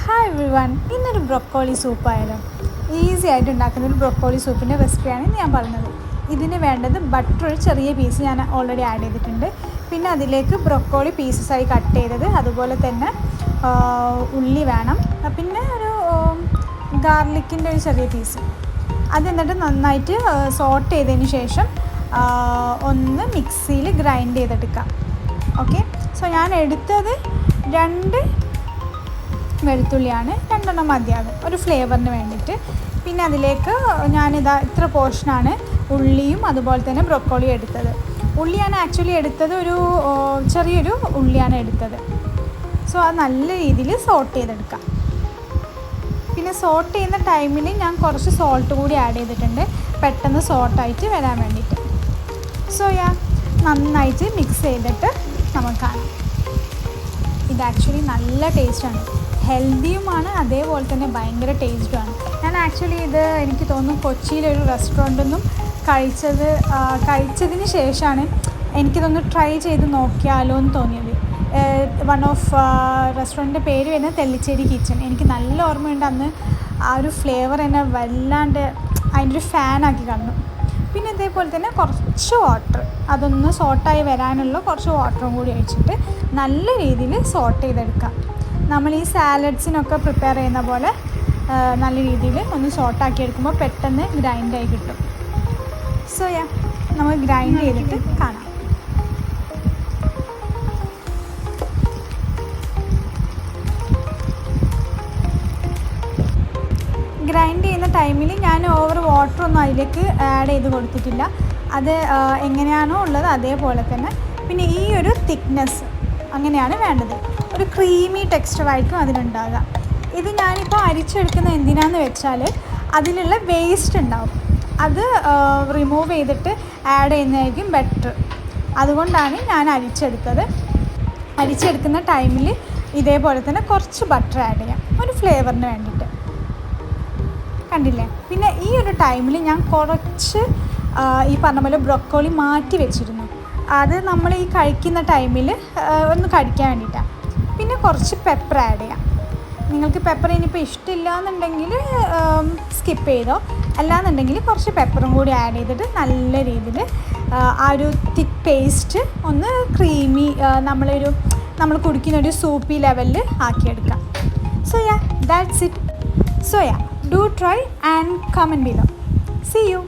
Hi everyone, ഇന്നൊരു broccoli സൂപ്പായാലും easy ആയിട്ട് ഉണ്ടാക്കുന്ന ഒരു ബ്രൊക്കോളി സൂപ്പിൻ്റെ റെസിപ്പിയാണ് ഞാൻ പറഞ്ഞത്. ഇതിന് വേണ്ടത് ബട്ടർ ഒരു ചെറിയ പീസ് ഞാൻ ഓൾറെഡി ആഡ് ചെയ്തിട്ടുണ്ട്. പിന്നെ അതിലേക്ക് ബ്രൊക്കോളി പീസസായി കട്ട് ചെയ്തത്, അതുപോലെ തന്നെ ഉള്ളി വേണം, പിന്നെ ഒരു ഗാർലിക്കിൻ്റെ ഒരു ചെറിയ പീസ്. അത് എന്നിട്ട് നന്നായിട്ട് സോട്ട് ചെയ്തതിന് ശേഷം ഒന്ന് മിക്സിയിൽ ഗ്രൈൻഡ് ചെയ്തെടുക്കാം. ഓക്കെ, സോ ഞാൻ എടുത്തത് 2 വെളുത്തുള്ളിയാണ്, 2 മതിയാകും ഒരു ഫ്ലേവറിന് വേണ്ടിയിട്ട്. പിന്നെ അതിലേക്ക് ഞാനിതാ ഇത്ര പോർഷനാണ് ഉള്ളിയും അതുപോലെ തന്നെ ബ്രൊക്കോളിയും എടുത്തത്. ഉള്ളിയാണ് ആക്ച്വലി എടുത്തത്, ഒരു ചെറിയൊരു ഉള്ളിയാണ് എടുത്തത്. സോ അത് നല്ല രീതിയിൽ സോട്ട് ചെയ്തെടുക്കാം. പിന്നെ സോട്ട് ചെയ്യുന്ന ടൈമിൽ ഞാൻ കുറച്ച് സോൾട്ട് കൂടി ആഡ് ചെയ്തിട്ടുണ്ട്, പെട്ടെന്ന് സോട്ടായിട്ട് വരാൻ വേണ്ടിയിട്ട്. സോ നന്നായിട്ട് മിക്സ് ചെയ്തിട്ട് നമുക്ക് കാണാം. ഇത് ആക്ച്വലി നല്ല ടേസ്റ്റാണ്, ഹെൽത്തിയുമാണ്, അതേപോലെ തന്നെ ഭയങ്കര ടേസ്റ്റുമാണ്. ഞാൻ ആക്ച്വലി ഇത് എനിക്ക് തോന്നുന്നു കൊച്ചിയിലൊരു റെസ്റ്റോറൻറ്റിൽ നിന്നും കഴിച്ചതിന് ശേഷമാണ് എനിക്കിതൊന്ന് ട്രൈ ചെയ്ത് നോക്കിയാലോ എന്ന് തോന്നിയത്. വൺ ഓഫ് റെസ്റ്റോറൻറ്റിൻ്റെ പേര് വരുന്നത് തെല്ലിശ്ശേരി കിച്ചൺ. എനിക്ക് നല്ല ഓർമ്മയുണ്ട്, അന്ന് ആ ഒരു ഫ്ലേവർ എന്നെ വല്ലാണ്ട് അതിൻ്റെ ഒരു ഫാനാക്കി കണ്ടു. പിന്നെ ഇതേപോലെ തന്നെ കുറച്ച് വാട്ടർ, അതൊന്ന് സോട്ടായി വരാനുള്ള കുറച്ച് വാട്ടറും കൂടി ഒഴിച്ചിട്ട് നല്ല രീതിയിൽ സോട്ട് ചെയ്തെടുക്കാം. നമ്മൾ ഈ സാലഡ്സിനൊക്കെ പ്രിപ്പയർ ചെയ്യുന്ന പോലെ നല്ല രീതിയിൽ ഒന്ന് സോട്ടാക്കി എടുക്കുമ്പോൾ പെട്ടെന്ന് ഗ്രൈൻഡായി കിട്ടും. സോ നമ്മൾ ഗ്രൈൻഡ് ചെയ്തിട്ട് കാണാം. ഗ്രൈൻഡ് ചെയ്യുന്ന ടൈമിൽ ഞാൻ ഓവർ വാട്ടറൊന്നും അതിലേക്ക് ആഡ് ചെയ്ത് കൊടുത്തിട്ടില്ല. അത് എങ്ങനെയാണോ ഉള്ളത് അതേപോലെ തന്നെ. പിന്നെ ഈ ഒരു തിക്നെസ് അങ്ങനെയാണ് വേണ്ടത്, ഒരു ക്രീമി ടെക്സ്ചറായിരിക്കും അതിനുണ്ടാകുക. ഇത് ഞാനിപ്പോൾ അരിച്ചെടുക്കുന്ന എന്തിനാന്ന് വെച്ചാൽ അതിലുള്ള വേസ്റ്റ് ഉണ്ടാവും, അത് റിമൂവ് ചെയ്തിട്ട് ആഡ് ചെയ്യുന്നതായിരിക്കും ബെറ്റർ. അതുകൊണ്ടാണ് ഞാൻ അരിച്ചെടുക്കുന്ന ടൈമിൽ ഇതേപോലെ തന്നെ കുറച്ച് ബട്ടർ ആഡ് ചെയ്യാം, ഒരു ഫ്ലേവറിന് വേണ്ടിയിട്ട്. കണ്ടില്ലേ? പിന്നെ ഈ ഒരു ടൈമിൽ ഞാൻ കുറച്ച് ഈ പറഞ്ഞ പോലെ ബ്രൊക്കോളി മാറ്റി വെച്ചിരുന്നു. അത് നമ്മൾ ഈ കഴിക്കുന്ന ടൈമിൽ ഒന്ന് കടിക്കാൻ വേണ്ടിയിട്ടാണ്. പിന്നെ കുറച്ച് പെപ്പർ ആഡ് ചെയ്യാം. നിങ്ങൾക്ക് പെപ്പർ ഇനിയിപ്പോൾ ഇഷ്ടമില്ല എന്നുണ്ടെങ്കിൽ സ്കിപ്പ് ചെയ്തോ, അല്ലാന്നുണ്ടെങ്കിൽ കുറച്ച് പെപ്പറും കൂടി ആഡ് ചെയ്തിട്ട് നല്ല രീതിയിൽ ആ ഒരു തിക്ക് പേസ്റ്റ് ഒന്ന് ക്രീമി നമ്മൾ കുടിക്കുന്ന ഒരു സൂപ്പി ലെവലിൽ ആക്കിയെടുക്കാം. So that's it. So do try and comment below. See you.